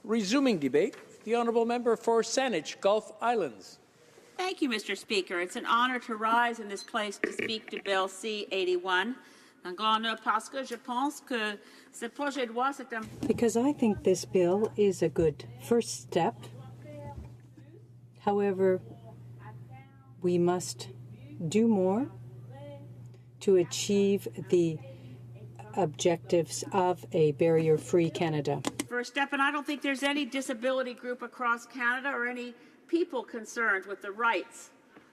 Resuming debate, the honourable member for Saanich, Gulf Islands. Thank you, Mr. Speaker. It's an honour to rise in this place to speak to Bill C-81. Because I think this bill is a good first step. However, we must do more to achieve the objectives of a barrier-free Canada. First step, and I don't think there's any disability group across Canada or any people concerned with the rights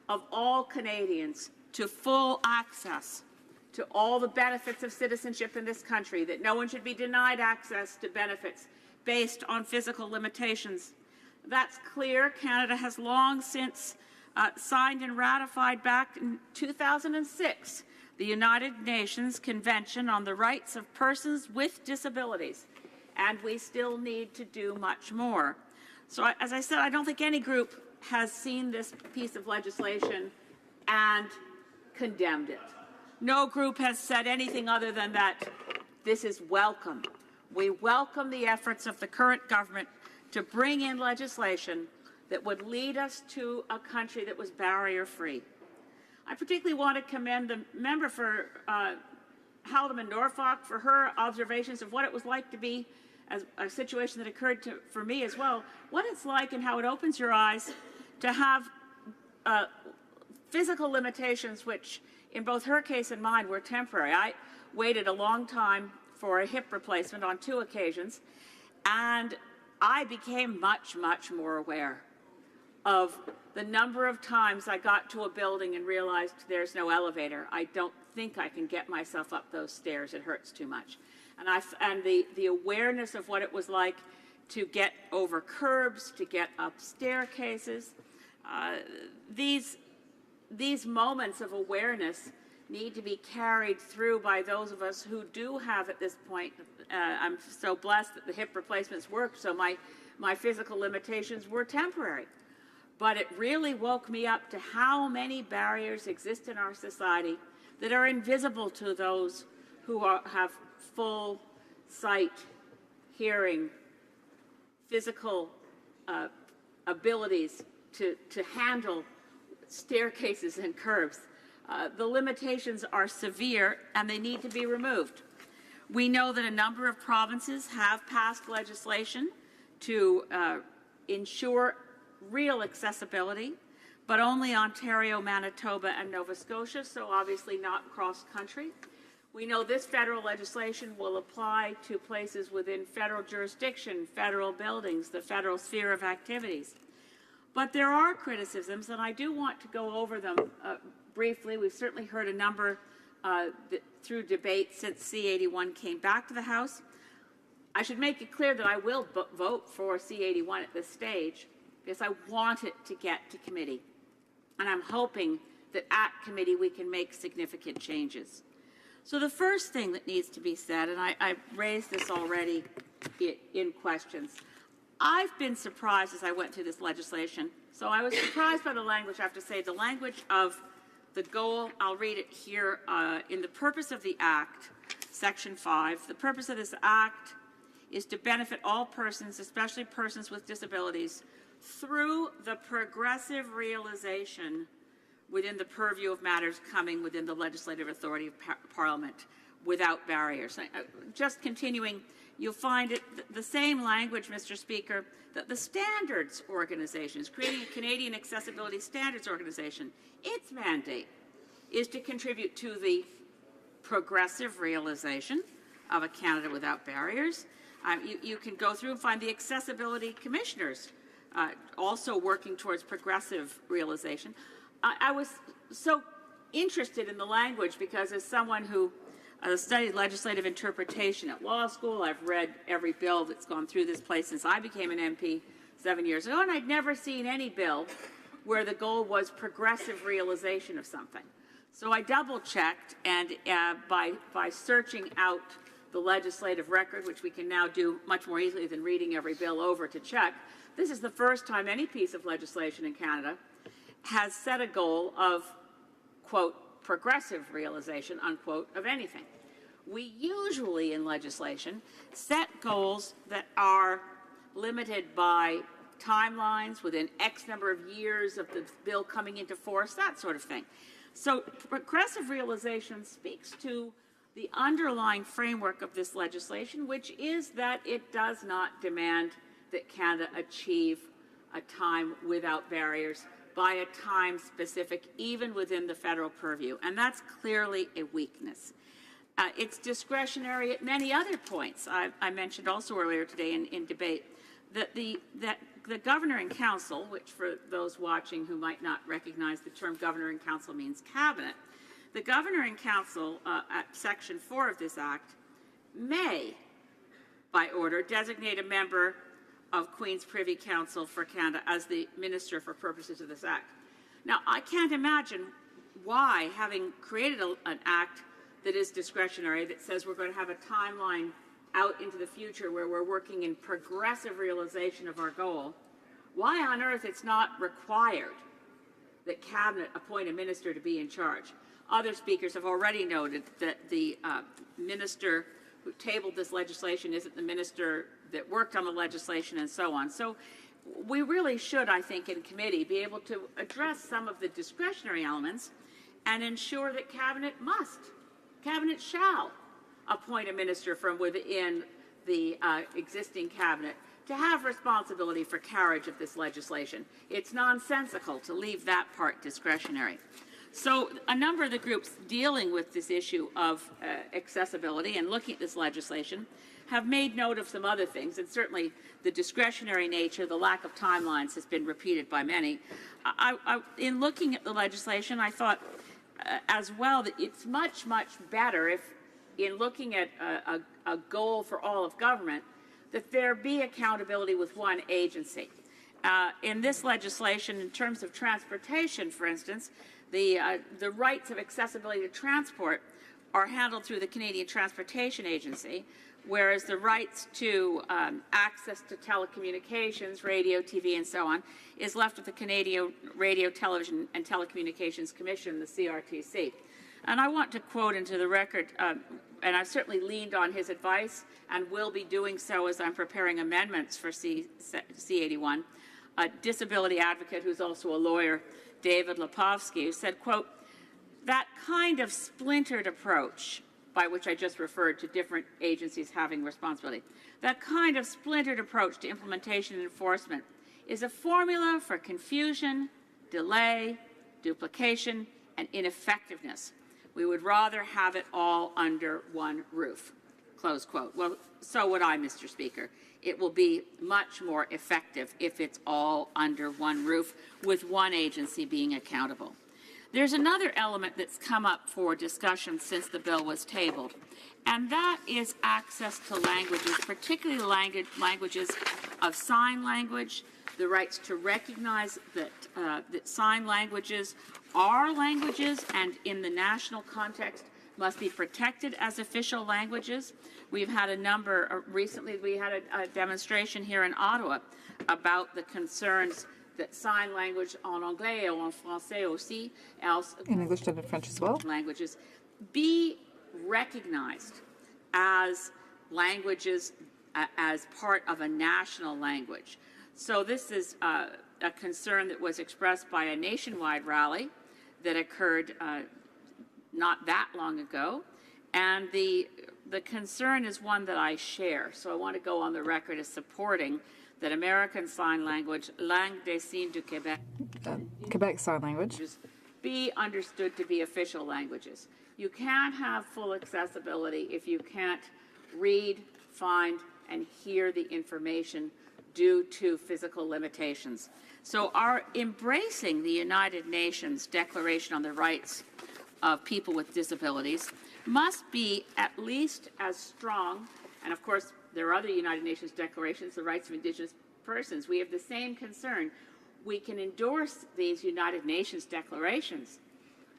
of all Canadians to full access to all the benefits of citizenship in this country, that no one should be denied access to benefits based on physical limitations. That's clear. Canada has long since signed and ratified back in 2006 the United Nations Convention on the Rights of Persons with Disabilities, and we still need to do much more. So, as I said, I don't think any group has seen this piece of legislation and condemned it. No group has said anything other than that this is welcome. We welcome the efforts of the current government to bring in legislation that would lead us to a country that was barrier-free. I particularly want to commend the member for Haldimand Norfolk for her observations of what it was like to be as a situation that occurred for me as well, what it's like and how it opens your eyes to have physical limitations which, in both her case and mine, were temporary. I waited a long time for a hip replacement on 2 occasions, and I became much, much more aware of the number of times I got to a building and realized there's no elevator. I don't think I can get myself up those stairs. It hurts too much. And the awareness of what it was like to get over curbs, to get up staircases, these moments of awareness need to be carried through by those of us who do have at this point, I'm so blessed that the hip replacements worked, so my physical limitations were temporary. But it really woke me up to how many barriers exist in our society that are invisible to those who have full sight, hearing, physical abilities to handle staircases and curbs. The limitations are severe and they need to be removed. We know that a number of provinces have passed legislation to ensure real accessibility, but only Ontario, Manitoba, and Nova Scotia, so obviously not cross-country. We know this federal legislation will apply to places within federal jurisdiction, federal buildings, the federal sphere of activities. But there are criticisms, and I do want to go over them briefly. We've certainly heard a number through debate since C-81 came back to the House. I should make it clear that I will vote for C-81 at this stage because I want it to get to committee. And I'm hoping that at committee we can make significant changes. So the first thing that needs to be said, and I raised this already in questions, I've been surprised as I went through this legislation. So I was surprised by the language, I have to say, the language of the goal. I'll read it here. In the purpose of the Act, Section 5, the purpose of this Act is to benefit all persons, especially persons with disabilities, through the progressive realization within the purview of matters coming within the legislative authority of Parliament without barriers. Just continuing, you'll find it the same language, Mr. Speaker, that the Standards Organization is creating a Canadian Accessibility Standards Organization. Its mandate is to contribute to the progressive realization of a Canada without barriers. You can go through and find the Accessibility Commissioners also working towards progressive realization. I was so interested in the language because as someone who studied legislative interpretation at law school, I've read every bill that's gone through this place since I became an MP 7 years ago, and I'd never seen any bill where the goal was progressive realization of something. So I double-checked, and by searching out the legislative record, which we can now do much more easily than reading every bill over to check, this is the first time any piece of legislation in Canada has set a goal of, quote, progressive realization, unquote, of anything. We usually in legislation set goals that are limited by timelines within X number of years of the bill coming into force, that sort of thing. So progressive realization speaks to the underlying framework of this legislation, which is that it does not demand that Canada achieve a time without barriers by a time specific, even within the federal purview. And that's clearly a weakness. It's discretionary at many other points. I mentioned also earlier today in debate that the Governor and Council, which for those watching who might not recognize the term Governor and Council means Cabinet, the Governor and Council at Section 4 of this Act may, by order, designate a member of Queen's Privy Council for Canada as the Minister for purposes of this Act. Now, I can't imagine why, having created an Act that is discretionary, that says we're going to have a timeline out into the future where we're working in progressive realization of our goal, why on earth it's not required that Cabinet appoint a minister to be in charge. Other speakers have already noted that the minister who tabled this legislation isn't the minister that worked on the legislation and so on. So we really should, I think, in committee be able to address some of the discretionary elements and ensure that Cabinet shall appoint a minister from within the existing Cabinet to have responsibility for carriage of this legislation. It's nonsensical to leave that part discretionary. So a number of the groups dealing with this issue of accessibility and looking at this legislation have made note of some other things, and certainly the discretionary nature, the lack of timelines has been repeated by many. In looking at the legislation, I thought as well that it's much, much better if, in looking at a goal for all of government, that there be accountability with one agency. In this legislation, in terms of transportation, for instance, the rights of accessibility to transport are handled through the Canadian Transportation Agency, whereas the rights to access to telecommunications, radio, TV, and so on, is left with the Canadian Radio, Television, and Telecommunications Commission, the CRTC. And I want to quote into the record, and I've certainly leaned on his advice and will be doing so as I'm preparing amendments for C-81, a disability advocate who's also a lawyer, David Lepofsky, who said, quote, that kind of splintered approach, by which I just referred to different agencies having responsibility, that kind of splintered approach to implementation and enforcement is a formula for confusion, delay, duplication, and ineffectiveness. We would rather have it all under one roof, close quote. Well, so would I, Mr. Speaker. It will be much more effective if it's all under one roof, with one agency being accountable. There's another element that's come up for discussion since the bill was tabled, and that is access to languages, particularly languages of sign language, the rights to recognize that, that sign languages are languages and in the national context must be protected as official languages. We've had a number, recently we had a demonstration here in Ottawa about the concerns that sign language en anglais or en français aussi, else in English and in French as well, languages, be recognized as languages as part of a national language. So this is a concern that was expressed by a nationwide rally that occurred not that long ago, and the concern is one that I share. So I want to go on the record as supporting that American Sign Language, Langue des Signes du Québec, Quebec Sign Language, be understood to be official languages. You can't have full accessibility if you can't read, find, and hear the information due to physical limitations. So our embracing the United Nations Declaration on the Rights of People with Disabilities must be at least as strong, and of course there are other United Nations declarations, the rights of Indigenous persons. We have the same concern. We can endorse these United Nations declarations,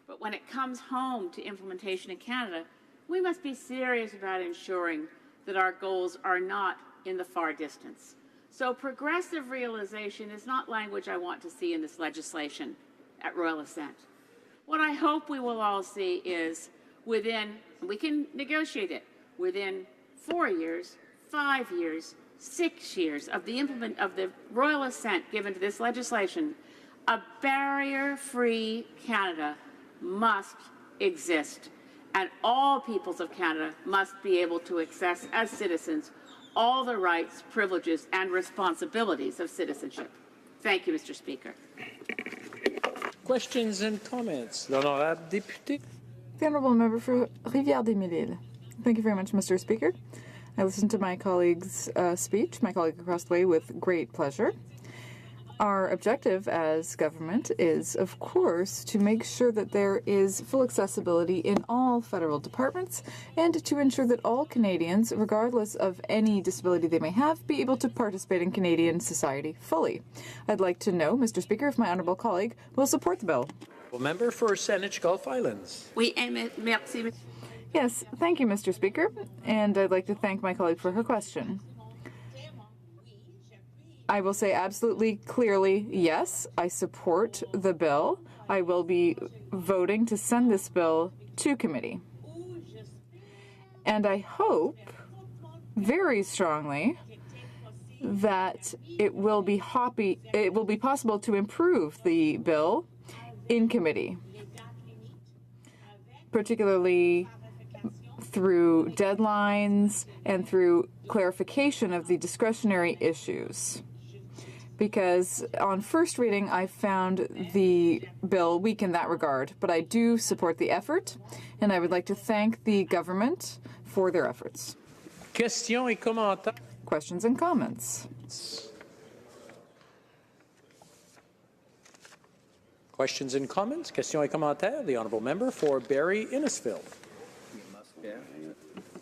but when it comes home to implementation in Canada, we must be serious about ensuring that our goals are not in the far distance. So progressive realization is not language I want to see in this legislation at Royal Assent. What I hope we will all see is within, we can negotiate it, within 4 years, 5 years, 6 years of the royal assent given to this legislation, a barrier-free Canada must exist, and all peoples of Canada must be able to access as citizens all the rights, privileges, and responsibilities of citizenship. Thank you, Mr. Speaker. Questions and comments? L'honorable député. The Honourable Member for Rivière-des-Mille-Îles. Thank you very much, Mr. Speaker. I listened to my colleague's speech, my colleague across the way, with great pleasure. Our objective as government is, of course, to make sure that there is full accessibility in all federal departments and to ensure that all Canadians, regardless of any disability they may have, be able to participate in Canadian society fully. I'd like to know, Mr. Speaker, if my honourable colleague will support the bill. Member for Saanich Gulf Islands. Merci. Yes, thank you, Mr. Speaker, and I'd like to thank my colleague for her question. I will say absolutely clearly, yes, I support the bill. I will be voting to send this bill to committee. And I hope very strongly that it will be possible to improve the bill in committee, particularly through deadlines and through clarification of the discretionary issues. Because on first reading, I found the bill weak in that regard, but I do support the effort, and I would like to thank the government for their efforts. Questions et commentaires? Questions and comments? Questions and comments? Questions et commentaires? The Honourable Member for Barrie-Innisfil.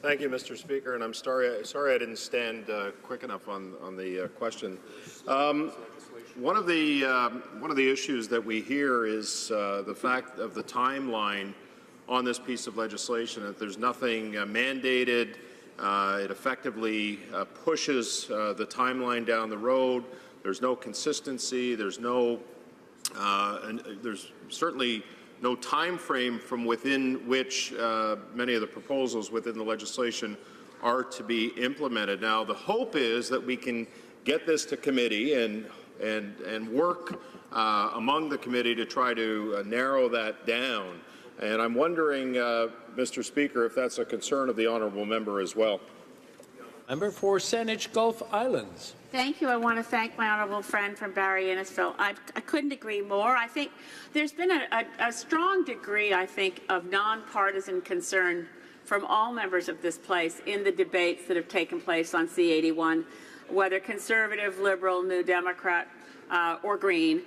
Thank you, Mr. Speaker, and I'm sorry I didn't stand quick enough on the question. One of the issues that we hear is the fact of the timeline on this piece of legislation. That there's nothing mandated. It effectively pushes the timeline down the road. There's no consistency. There's certainly no time frame from within which many of the proposals within the legislation are to be implemented. Now, the hope is that we can get this to committee and work among the committee to try to narrow that down. And I'm wondering, Mr. Speaker, if that's a concern of the honourable member as well. Member for Saanich Gulf Islands. Thank you. I want to thank my honourable friend from Barrie-Innisfil. I couldn't agree more. I think there's been a strong degree, I think, of nonpartisan concern from all members of this place in the debates that have taken place on C-81, whether Conservative, Liberal, New Democrat, or Green.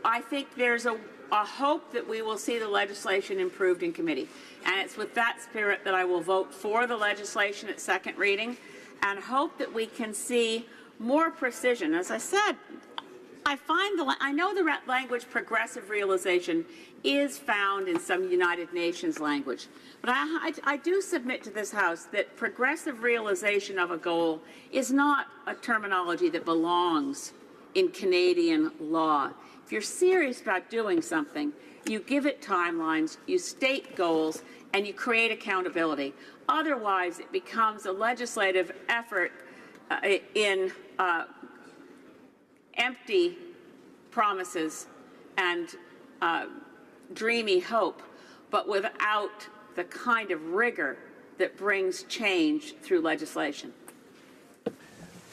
I think there's a hope that we will see the legislation improved in committee. And it's with that spirit that I will vote for the legislation at second reading and hope that we can see more precision. As I said, I know the language progressive realization is found in some United Nations language, but I do submit to this House that progressive realization of a goal is not a terminology that belongs in Canadian law. If you're serious about doing something, you give it timelines, you state goals, and you create accountability. Otherwise, it becomes a legislative effort in empty promises and dreamy hope, but without the kind of rigor that brings change through legislation.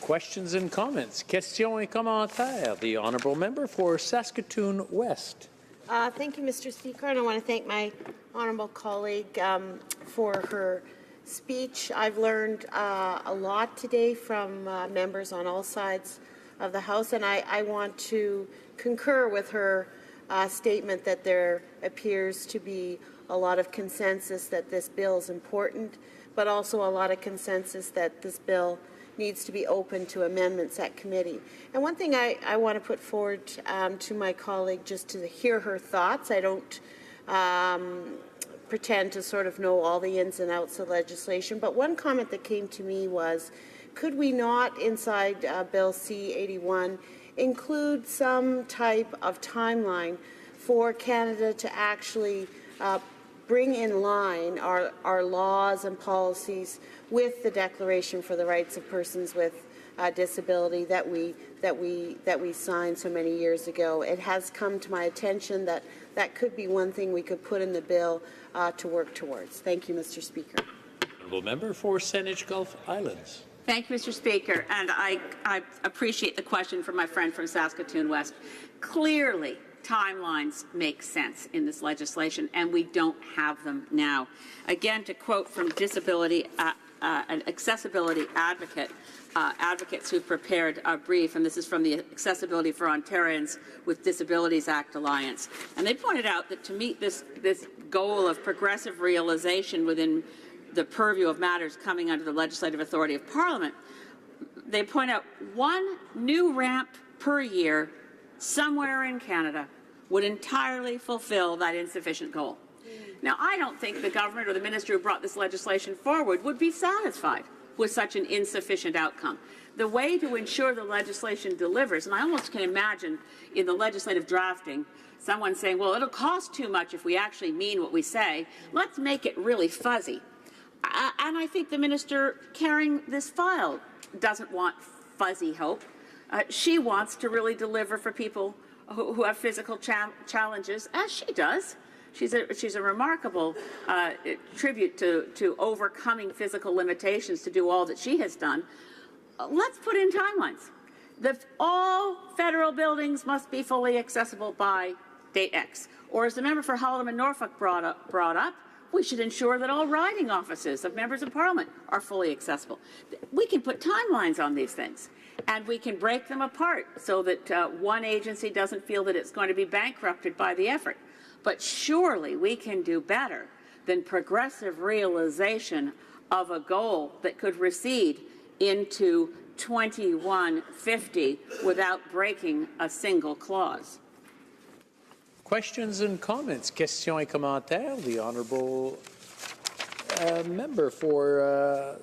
Questions and comments? Questions et commentaires? The Honourable Member for Saskatoon West. Thank you, Mr. Speaker, and I want to thank my honourable colleague for her speech. I've learned a lot today from members on all sides of the House, and I want to concur with her statement that there appears to be a lot of consensus that this bill is important, but also a lot of consensus that this bill needs to be open to amendments at committee. And one thing I want to put forward to my colleague, just to hear her thoughts. I don't pretend to sort of know all the ins and outs of legislation, but one comment that came to me was, could we not, inside Bill C-81, include some type of timeline for Canada to actually bring in line our laws and policies with the Declaration for the Rights of Persons with Disability that we signed so many years ago. It has come to my attention that that could be one thing we could put in the bill to work towards. Thank you, Mr. Speaker. Honourable member for Saanich Gulf Islands. Thank you, Mr. Speaker, and I appreciate the question from my friend from Saskatoon West. Clearly, timelines make sense in this legislation, and we don't have them now. Again, to quote from an accessibility advocates who prepared a brief, and this is from the Accessibility for Ontarians with Disabilities Act Alliance, and they pointed out that to meet this goal of progressive realization within the purview of matters coming under the legislative authority of Parliament, they point out one new ramp per year somewhere in Canada would entirely fulfill that insufficient goal. Now, I don't think the government or the minister who brought this legislation forward would be satisfied with such an insufficient outcome. The way to ensure the legislation delivers, and I almost can imagine in the legislative drafting someone saying, well, it'll cost too much if we actually mean what we say. Let's make it really fuzzy. And I think the minister carrying this file doesn't want fuzzy hope. She wants to really deliver for people who have physical challenges, as she does. She's a remarkable tribute to overcoming physical limitations to do all that she has done. Let's put in timelines. All federal buildings must be fully accessible by date X. Or as the member for Haldimand Norfolk brought up, we should ensure that all riding offices of members of Parliament are fully accessible. We can put timelines on these things, and we can break them apart so that one agency doesn't feel that it's going to be bankrupted by the effort. But surely we can do better than progressive realization of a goal that could recede into 2150 without breaking a single clause. Questions and comments. Questions et commentaires. The honourable member for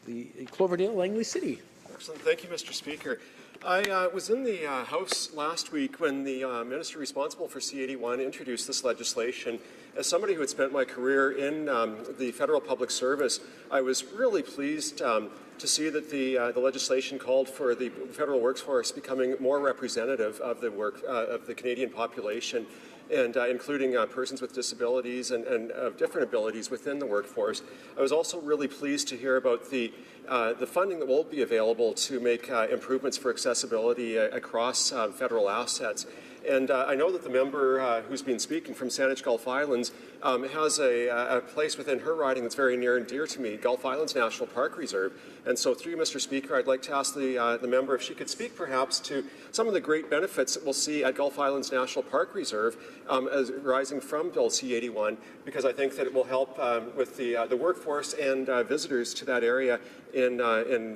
the Cloverdale, Langley City. Excellent. Thank you, Mr. Speaker. I was in the House last week when the minister responsible for C-81 introduced this legislation. As somebody who had spent my career in the federal public service, I was really pleased to see that the legislation called for the federal workforce becoming more representative of the Canadian population, and including persons with disabilities and of different abilities within the workforce. I was also really pleased to hear about the funding that will be available to make improvements for accessibility across federal assets. And I know that the member who's been speaking from Saanich Gulf Islands has a place within her riding that's very near and dear to me, Gulf Islands National Park Reserve. And so through you, Mr. Speaker, I'd like to ask the member if she could speak perhaps to some of the great benefits that we'll see at Gulf Islands National Park Reserve as rising from Bill C-81, because I think that it will help with the workforce and visitors to that area in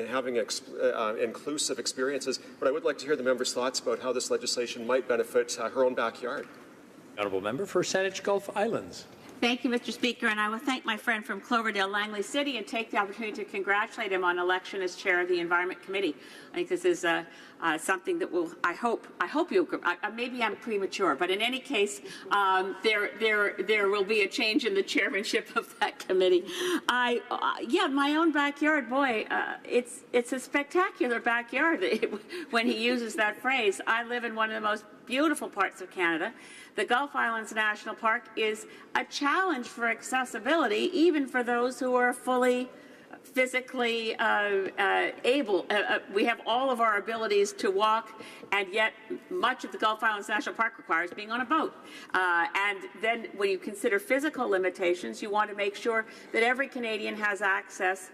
having inclusive experiences. But I would like to hear the member's thoughts about how this legislation might benefit her own backyard. Honourable member for Saanich Gulf Islands. Thank you, Mr. Speaker, and I will thank my friend from Cloverdale, Langley City, and take the opportunity to congratulate him on election as chair of the Environment Committee. I think this is something that will, I hope you, maybe I'm premature, but in any case, there will be a change in the chairmanship of that committee. Yeah, my own backyard, boy, it's a spectacular backyard when he uses that phrase. I live in one of the most beautiful parts of Canada. The Gulf Islands National Park is a challenge for accessibility, even for those who are fully physically able. We have all of our abilities to walk, and yet much of the Gulf Islands National Park requires being on a boat. And then when you consider physical limitations, you want to make sure that every Canadian has access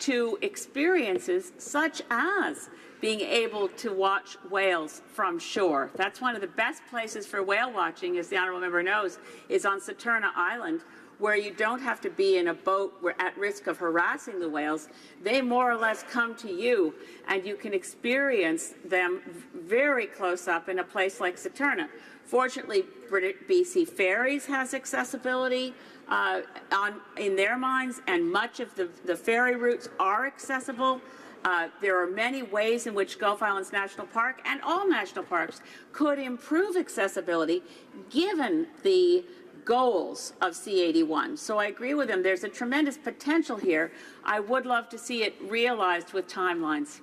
to experiences such as being able to watch whales from shore. That's one of the best places for whale watching, as the honourable member knows, is on Saturna Island, where you don't have to be in a boat at risk of harassing the whales. They more or less come to you, and you can experience them very close up in a place like Saturna. Fortunately, BC Ferries has accessibility in their minds, and much of the ferry routes are accessible. There are many ways in which Gulf Islands National Park and all national parks could improve accessibility given the goals of C-81. So I agree with him. There's a tremendous potential here. I would love to see it realized with timelines.